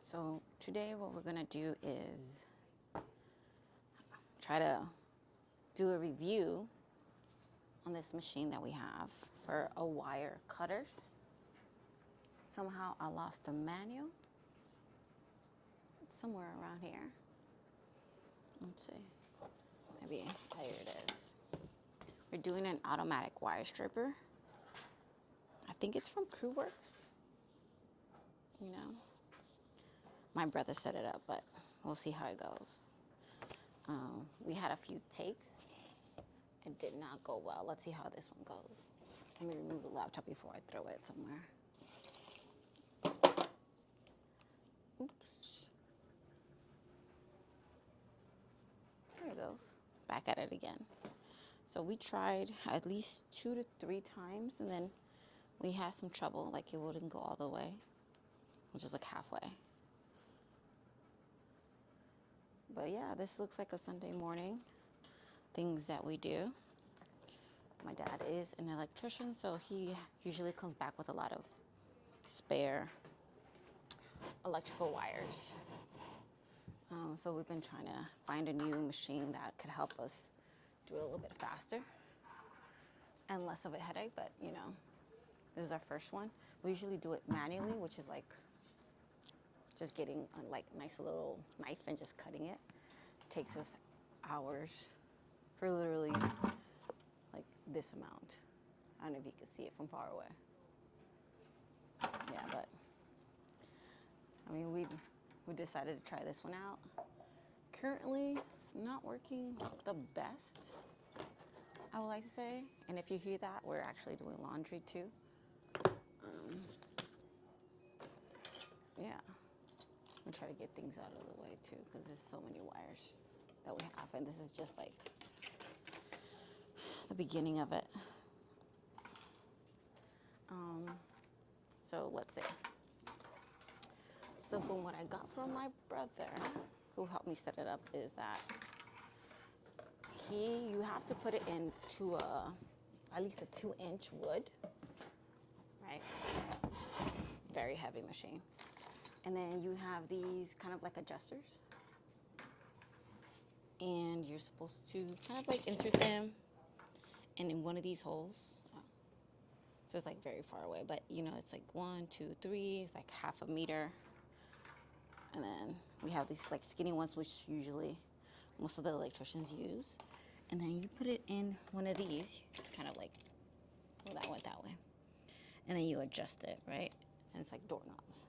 So today what we're gonna do is try to do a review on this machine that we have for a wire cutters. Somehow I lost the manual. It's somewhere around here. Let's see. Maybe here it is. We're doing an automatic wire stripper. I think it's from CrewWorks. You know, my brother set it up, but we'll see how it goes. We had a few takes. It did not go well. Let's see how this one goes. Let me remove the laptop before I throw it somewhere. Oops. There it goes. Back at it again. So we tried at least 2 to 3 times, and then we had some trouble, like it wouldn't go all the way, which is like halfway. But yeah, this looks like a Sunday morning things that we do. My dad is an electrician, so he usually comes back with a lot of spare electrical wires. So we've been trying to find a new machine that could help us do it a little bit faster and less of a headache, but you know, this is our first one. We usually do it manually, which is like just getting a like nice little knife and just cutting it. It takes us hours for literally like this amount. I don't know if you can see it from far away. Yeah, but I mean, we decided to try this one out. Currently, it's not working the best, I would like to say. And if you hear that, we're actually doing laundry too. Yeah, we try to get things out of the way too, because there's so many wires that we have, and this is just like the beginning of it. So let's see. So from what I got from my brother, who helped me set it up, is that you have to put it into at least a 2-inch wood, right? Very heavy machine. And then you have these kind of like adjusters. And you're supposed to kind of like insert them in one of these holes. So it's like very far away, but you know, it's like 1, 2, 3, it's like half a meter. And then we have these like skinny ones, which usually most of the electricians use. And then you put it in one of these, kind of like, well, that went that way. And then you adjust it, right? And it's like doorknobs.